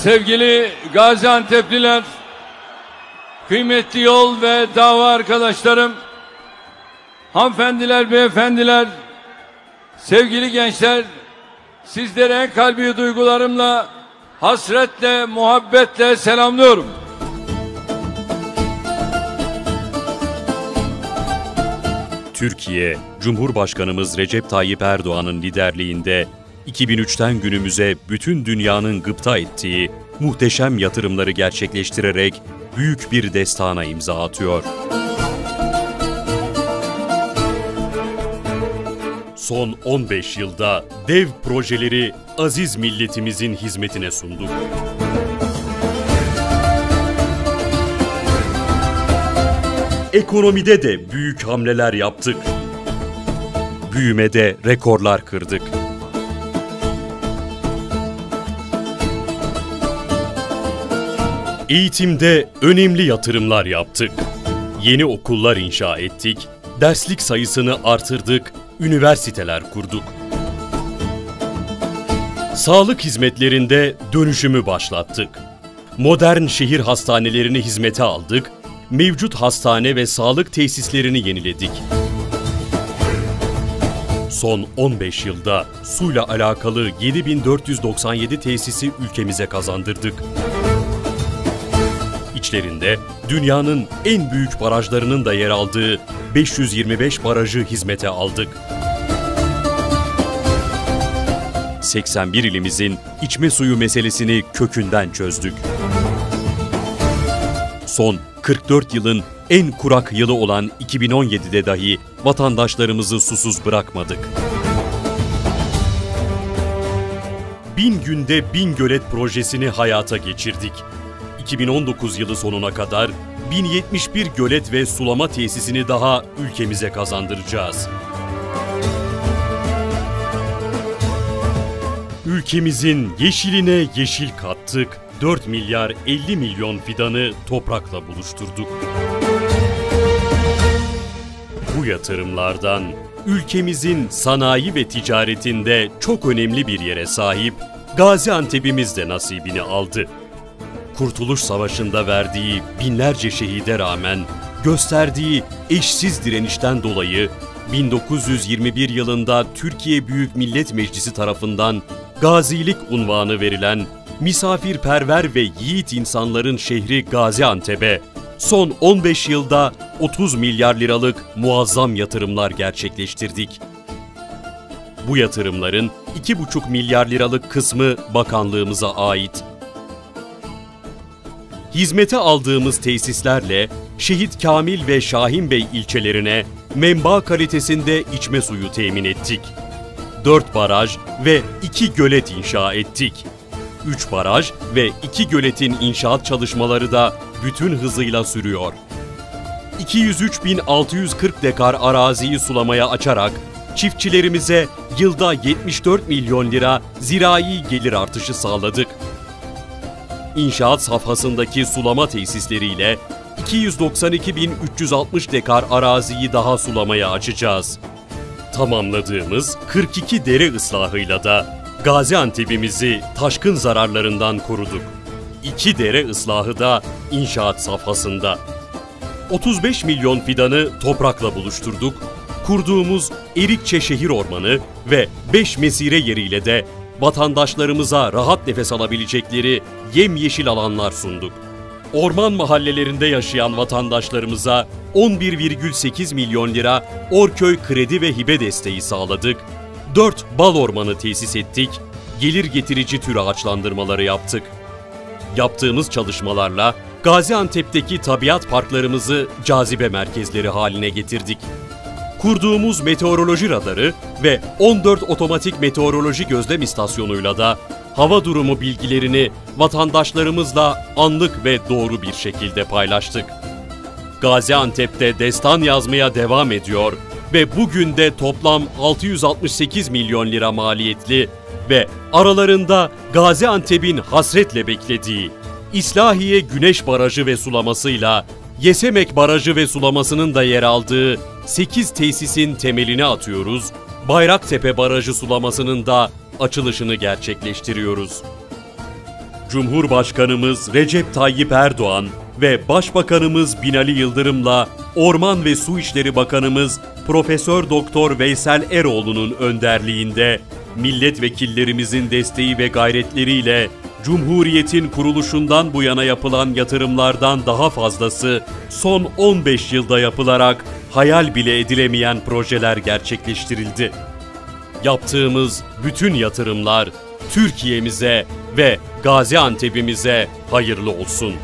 Sevgili Gaziantep'liler, kıymetli yol ve dava arkadaşlarım, hanımefendiler, beyefendiler, sevgili gençler, sizleri en kalbi duygularımla, hasretle, muhabbetle selamlıyorum. Türkiye, Cumhurbaşkanımız Recep Tayyip Erdoğan'ın liderliğinde 2003'ten günümüze bütün dünyanın gıpta ettiği muhteşem yatırımları gerçekleştirerek büyük bir destana imza atıyor. Son 15 yılda dev projeleri aziz milletimizin hizmetine sunduk. Ekonomide de büyük hamleler yaptık. Büyümede rekorlar kırdık. Eğitimde önemli yatırımlar yaptık. Yeni okullar inşa ettik, derslik sayısını artırdık, üniversiteler kurduk. Sağlık hizmetlerinde dönüşümü başlattık. Modern şehir hastanelerini hizmete aldık, mevcut hastane ve sağlık tesislerini yeniledik. Son 15 yılda suyla alakalı 7497 tesisi ülkemize kazandırdık. İçlerinde dünyanın en büyük barajlarının da yer aldığı 525 barajı hizmete aldık. 81 ilimizin içme suyu meselesini kökünden çözdük. Son 44 yılın en kurak yılı olan 2017'de dahi vatandaşlarımızı susuz bırakmadık. 1000 günde 1000 gölet projesini hayata geçirdik. 2019 yılı sonuna kadar 1071 gölet ve sulama tesisini daha ülkemize kazandıracağız. Ülkemizin yeşiline yeşil kattık, 4 milyar 50 milyon fidanı toprakla buluşturduk. Bu yatırımlardan ülkemizin sanayi ve ticaretinde çok önemli bir yere sahip Gaziantep'imiz de nasibini aldı. Kurtuluş Savaşı'nda verdiği binlerce şehide rağmen gösterdiği eşsiz direnişten dolayı 1921 yılında Türkiye Büyük Millet Meclisi tarafından gazilik unvanı verilen misafirperver ve yiğit insanların şehri Gaziantep'e son 15 yılda 30 milyar liralık muazzam yatırımlar gerçekleştirdik. Bu yatırımların 2,5 milyar liralık kısmı bakanlığımıza ait. Hizmete aldığımız tesislerle Şehit Kamil ve Şahin Bey ilçelerine menba kalitesinde içme suyu temin ettik. 4 baraj ve 2 gölet inşa ettik. 3 baraj ve 2 göletin inşaat çalışmaları da bütün hızıyla sürüyor. 203.640 dekar araziyi sulamaya açarak çiftçilerimize yılda 74 milyon lira zirai gelir artışı sağladık. İnşaat safhasındaki sulama tesisleriyle 292.360 dekar araziyi daha sulamaya açacağız. Tamamladığımız 42 dere ıslahıyla da Gaziantep'imizi taşkın zararlarından koruduk. 2 dere ıslahı da inşaat safhasında. 35 milyon fidanı toprakla buluşturduk. Kurduğumuz Erikçe Şehir Ormanı ve 5 mesire yeriyle de vatandaşlarımıza rahat nefes alabilecekleri yemyeşil alanlar sunduk. Orman mahallelerinde yaşayan vatandaşlarımıza 11,8 milyon lira Orköy kredi ve hibe desteği sağladık. 4 bal ormanı tesis ettik, gelir getirici tür ağaçlandırmaları yaptık. Yaptığımız çalışmalarla Gaziantep'teki tabiat parklarımızı cazibe merkezleri haline getirdik. Kurduğumuz meteoroloji radarı ve 14 otomatik meteoroloji gözlem istasyonuyla da hava durumu bilgilerini vatandaşlarımızla anlık ve doğru bir şekilde paylaştık. Gaziantep'te destan yazmaya devam ediyor ve bugün de toplam 668 milyon lira maliyetli ve aralarında Gaziantep'in hasretle beklediği İslahiye Güneş Barajı ve sulamasıyla Yesemek Barajı ve sulamasının da yer aldığı 8 tesisin temelini atıyoruz, Bayraktepe Barajı sulamasının da açılışını gerçekleştiriyoruz. Cumhurbaşkanımız Recep Tayyip Erdoğan ve Başbakanımız Binali Yıldırım'la Orman ve Su İşleri Bakanımız Profesör Doktor Veysel Eroğlu'nun önderliğinde milletvekillerimizin desteği ve gayretleriyle Cumhuriyet'in kuruluşundan bu yana yapılan yatırımlardan daha fazlası son 15 yılda yapılarak hayal bile edilemeyen projeler gerçekleştirildi. Yaptığımız bütün yatırımlar Türkiye'mize ve Gaziantep'imize hayırlı olsun.